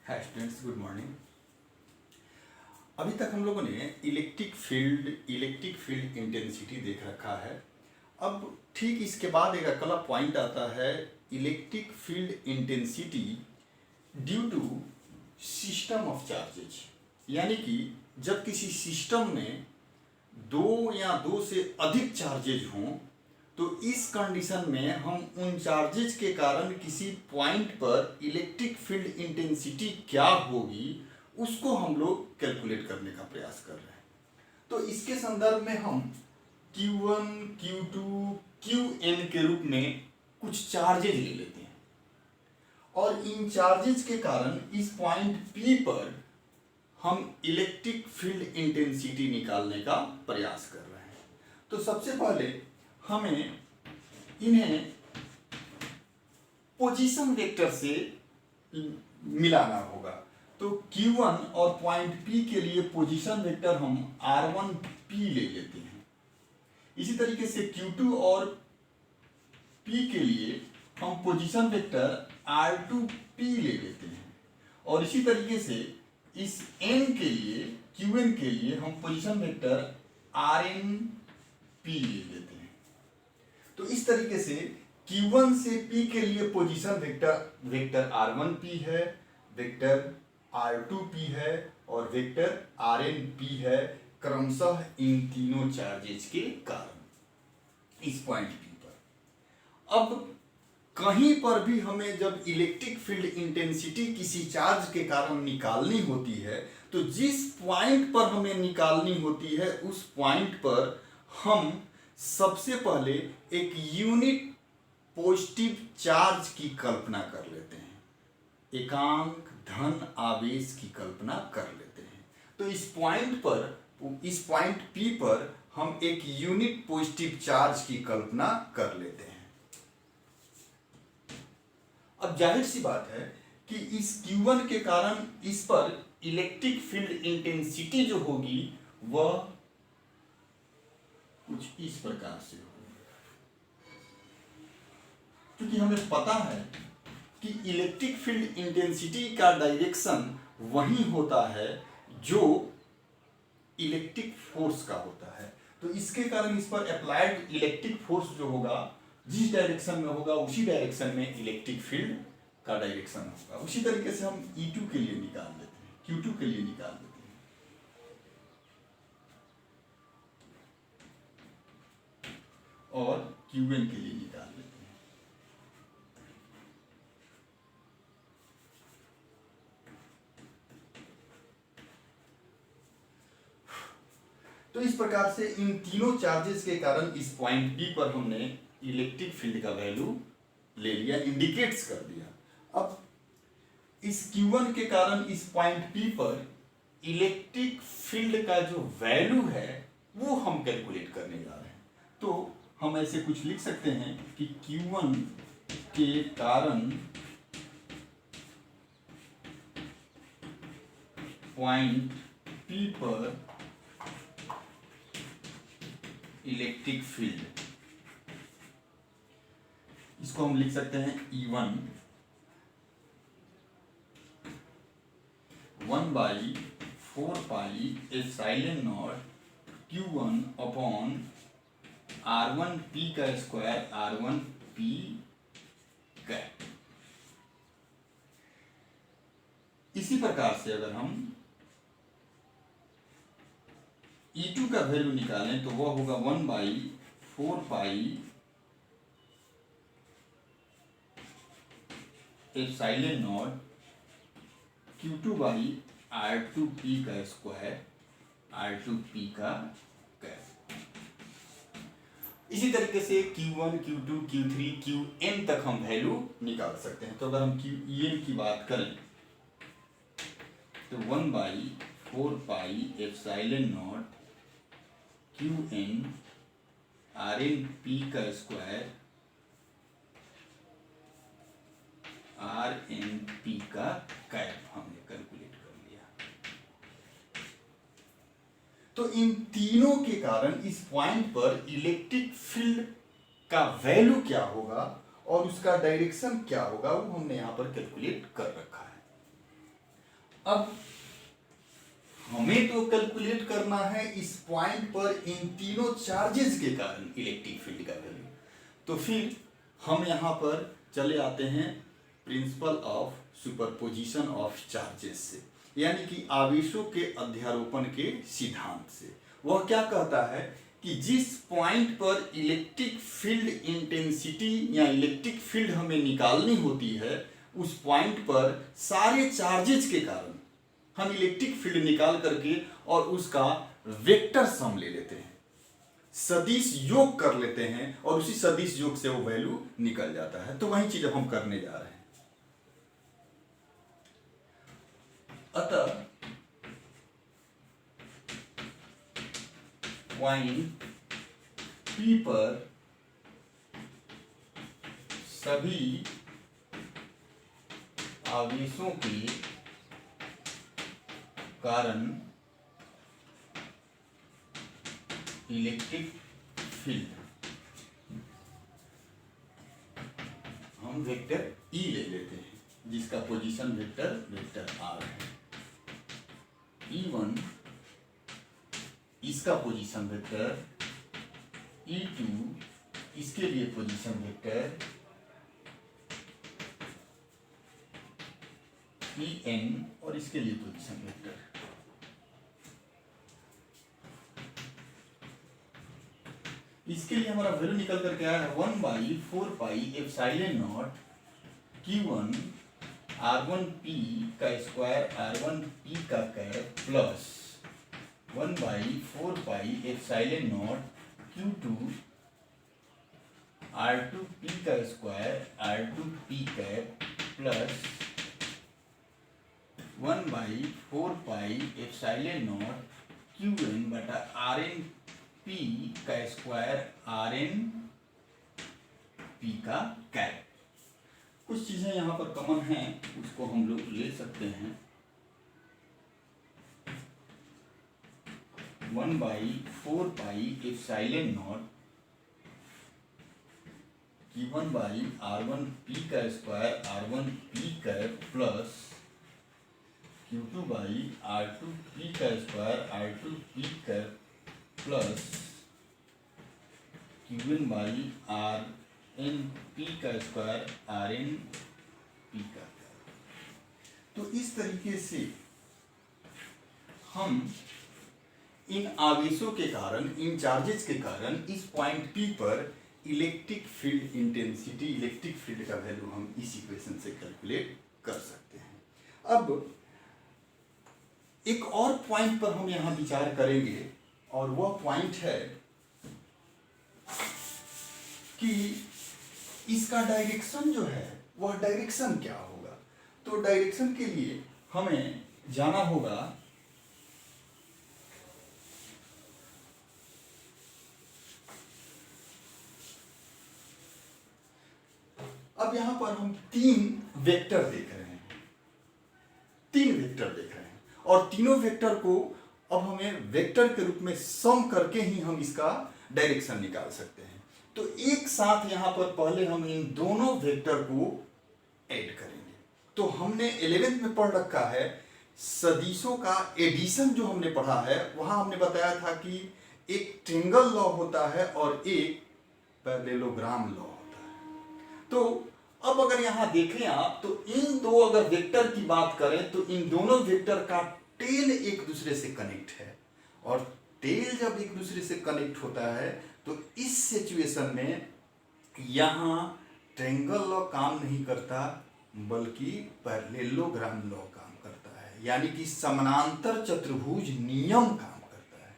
Hi students, good morning. अभी तक हम लोगों ने इलेक्ट्रिक फील्ड इंटेंसिटी देख रखा है। अब ठीक इसके बाद एक अगला पॉइंट आता है electric field intensity due to system of charges. यानी कि जब किसी सिस्टम में दो या दो से अधिक चार्जेज हों तो इस कंडीशन में हम उन चार्जेज के कारण किसी पॉइंट पर इलेक्ट्रिक फील्ड इंटेंसिटी क्या होगी उसको हम लोग कैलकुलेट करने का प्रयास कर रहे हैं। तो इसके संदर्भ में हम Q1, Q2, Qn के रूप में कुछ चार्जेज ले लेते हैं और इन चार्जेज के कारण इस पॉइंट P पर हम इलेक्ट्रिक फील्ड इंटेंसिटी निकालने का प्रयास कर रहे हैं। तो सबसे पहले हमें इन्हें पोजीशन वेक्टर से मिलाना होगा। तो Q1 और पॉइंट P के लिए पोजीशन वेक्टर हम R1P ले लेते हैं। इसी तरीके से Q2 और P के लिए हम पोजीशन वेक्टर R2P ले लेते हैं और इसी तरीके से इस N के लिए Qn के लिए हम पोजीशन वेक्टर RNP ले लेते हैं। तो इस तरीके से Q1 से P के लिए पोजीशन वेक्टर R1P है, वेक्टर R2P है और वेक्टर RNP है, क्रमशः इन तीनों चार्जेज के कारण इस पॉइंट P पर। अब कहीं पर भी हमें जब इलेक्ट्रिक फील्ड इंटेंसिटी किसी चार्ज के कारण निकालनी होती है तो जिस पॉइंट पर हमें निकालनी होती है उस पॉइंट पर हम सबसे पहले एक यूनिट पॉजिटिव चार्ज की कल्पना कर लेते हैं, एकांक धन आवेश की कल्पना कर लेते हैं। तो इस पॉइंट P पर हम एक यूनिट पॉजिटिव चार्ज की कल्पना कर लेते हैं। अब जाहिर सी बात है कि इस Q1 के कारण इस पर इलेक्ट्रिक फील्ड इंटेंसिटी जो होगी वह कुछ इस प्रकार से होगी, क्योंकि हमें पता है कि इलेक्ट्रिक फील्ड इंटेंसिटी का डायरेक्शन वही होता है जो इलेक्ट्रिक फोर्स का होता है। तो इसके कारण इस पर अप्लाइड इलेक्ट्रिक फोर्स जो होगा जिस डायरेक्शन में होगा उसी डायरेक्शन में इलेक्ट्रिक फील्ड का डायरेक्शन होगा। उसी तरीके से हम E2 के लिए निकाल लेते हैं, Q2 के लिए निकाल लेते हैं। और Qn के लिए निकाल लेते हैं। तो इस प्रकार से इन तीनों चार्जेस के कारण इस पॉइंट P पर हमने इलेक्ट्रिक फील्ड का वैल्यू ले लिया, इंडिकेट्स कर दिया। अब इस Q1 के कारण इस पॉइंट P पर इलेक्ट्रिक फील्ड का जो वैल्यू है वो हम कैलकुलेट करने जा रहे हैं। तो हम ऐसे कुछ लिख सकते हैं कि Q1 के कारण पॉइंट P पर इलेक्ट्रिक फील्ड, इसको हम लिख सकते हैं E1 1/4 pi epsilon not Q1 upon R1P का स्क्वायर R1P कैप। इसी प्रकार से अगर हम E2 का वैल्यू निकालें तो वह होगा 1/4 पाई एप्सिलॉन नॉट Q2/R2P का स्क्वायर R2P का कैप। इसी तरीके से Q1, Q2, Q3, Qn तक हम वैल्यू निकाल सकते हैं। तो अगर हम Qen की बात करें तो 1/4 pi epsilon not Qn RnP का स्क्वायर RnP का कैप हमने कैलकुलेट कर लिया। तो इन तीनों के कारण इस पॉइंट पर इलेक्ट्रिक फील्ड का वैल्यू क्या होगा और उसका डायरेक्शन क्या होगा वो हमने यहां पर कैलकुलेट कर रखा है। अब हमें तो कैलकुलेट करना है इस पॉइंट पर इन तीनों चार्जेस के कारण इलेक्ट्रिक फील्ड का वैल्यू। तो फिर हम यहाँ पर चले आते हैं principle of superposition of charges से, यानी कि आवेशों के अध्यारोपण के सिद्धांत से। वह क्या कहता है कि जिस पॉइंट पर इलेक्ट्रिक फील्ड इंटेंसिटी या इलेक्ट्रिक फील्ड हमें निकालनी होती है, उस पॉइंट पर सारे चार्जेस के कारण हम इलेक्ट्रिक फील्ड निकाल करके और उसका वेक्टर सम ले लेते हैं, सदिश योग कर लेते हैं और उसी सदिश योग से वो वैल्यू निकल जाता है। तो वही चीज अब हम करने जा रहे हैं। अतः पॉइंट P पर सभी आवेशों के कारण इलेक्ट्रिक फील्ड हम वेक्टर E ले लेते हैं, जिसका पोजीशन वेक्टर R है। E1 इसका पोजीशन वेक्टर, E2 इसके लिए पोजीशन वेक्टर, En और इसके लिए पोजीशन वेक्टर। इसके लिए हमारा वैल्यू निकल करके आया है 1/4πε0 Q1 R1P का स्क्वायर R1P का कैप प्लस 1/4πε0 Q2 R2P का square R2P cap plus 1/4πε0 Qn बटा RnP का स्क्वायर RnP का कैप। कुछ चीजें यहाँ पर कॉमन हैं, उसको हम लोग ले सकते हैं। 1/4πε0 Q1/R1P का square R1P cap plus Q2/R2P का square R2P cap plus Qn/RnP का स्क्वायर RnP का कैप। तो इस तरीके से हम इन आवेशों के कारण, इन चार्जेस के कारण इस पॉइंट P पर electric field intensity, electric field का वैल्यू हम इस इक्वेशन से कैलकुलेट कर सकते हैं। अब एक और पॉइंट पर हम यहां विचार करेंगे और वह पॉइंट है कि इसका डायरेक्शन जो है वह डायरेक्शन क्या होगा। तो डायरेक्शन के लिए हमें जाना होगा अब यहां पर हम तीन वेक्टर देख रहे हैं, और तीनों वेक्टर को अब हमें वेक्टर के रूप में सम करके ही हम इसका डायरेक्शन निकाल सकते हैं। तो एक साथ यहां पर पहले हम इन दोनों वेक्टर को ऐड करेंगे। तो हमने 11th में पढ़ रखा है सदिशों का एडिशन, जो हमने पढ़ा है वहां हमने बताया था कि एक ट्रायंगल लॉ होता है और एक पैरेललोग्राम लॉ होता है। तो अब अगर यहां देखें आप, तो इन दो अगर वेक्टर की बात करें तो इन दोनों वेक्टर का टेल एक दूसरे से कनेक्ट है, और टेल जब एक दूसरे से कनेक्ट होता है तो इस सिचुएशन में यहां ट्रायंगल लॉ काम नहीं करता बल्कि पैरेललोग्राम लॉ काम करता है, यानी कि समानांतर चतुर्भुज नियम काम करता है।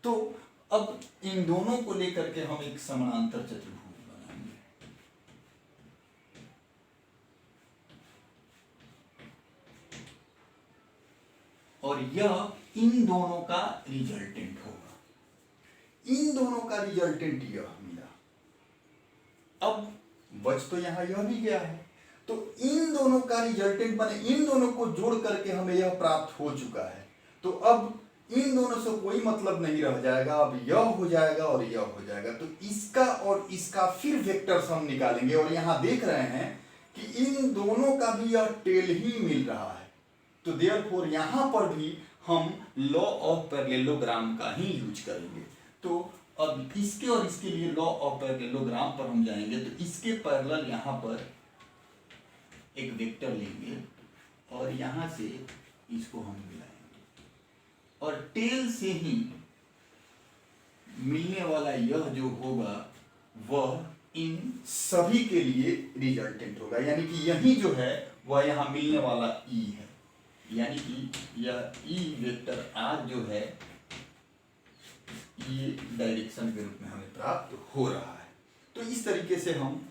तो अब इन दोनों को लेकर के हम एक समानांतर चतुर्भुज बनाएंगे। और यह इन दोनों का रिजल्टेंट होगा। इन दोनों का रिजल्टेंट यह मिला। अब बच तो यहां यह भी गया है, तो इन दोनों का रिजल्टेंट माने इन दोनों को जोड़ करके हमें यह प्राप्त हो चुका है। तो अब इन दोनों से कोई मतलब नहीं रह जाएगा, अब यह हो जाएगा और यह हो जाएगा। तो इसका और इसका फिर वेक्टर्स हम निकालेंगे, और यहां देख रहे हैं कि इन दोनों का भी यह टेल ही मिल रहा है। तो देयरफॉर यहाँ पर भी हम लॉ ऑफ पैरेललोग्राम का ही यूज करेंगे। तो अब इसके और इसके लिए लॉ ऑफ पैरेललोग्राम पर हम जाएंगे, तो इसके पैरेलल यहाँ पर एक वेक्टर लेंगे और यहाँ से इसको हम मिलाएंगे और टेल से ही मिलने वाला यह जो होगा वह इन सभी के लिए रिजल्टेंट होगा, यानी कि यही जो है वह यहाँ मिलने वाला ई है, यानी कि यह ई वेक्टर आर जो है ये डायरेक्शन के रूप में हमें प्राप्त हो रहा है। तो इस तरीके से हम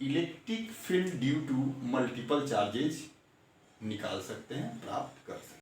electric field due to multiple charges निकाल सकते हैं, प्राप्त कर सकते हैं।